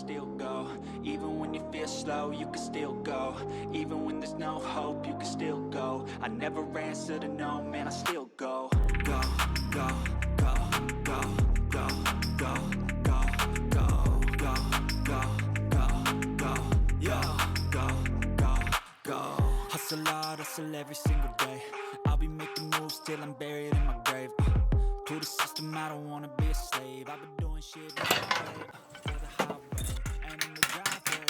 still go. Even when you feel slow, you can still go. Even when there's no hope, you can still go. I never answer to no, man, I still go. Go, go, go, go, go, go, go, go, go, go, go, go, yo, go, go, go. Hustle hard, hustle every single day. I'll be making moves till I'm buried in my grave. To the system, I don't wanna be a slave. I've been doing shit for the highway, and in the driveway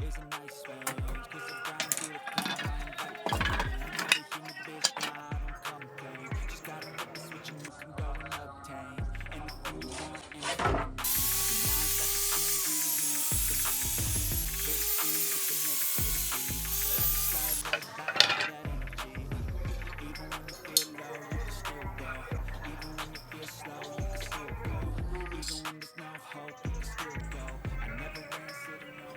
is a nice range. 'Cause I've gone through the climb, I ain't got the pain. You know the human bitch, nah, I don't complain. Just gotta hit the switch and you can go and obtain anything you want, anything you need. Your mind's like the key ingredient, it's the bittersweet with the negativity. But I just slide right by that energy. Even when you feel low, you can still go. Even when you feel slow, you can still go. Even when there's no hope, you can still go. I never answer to no.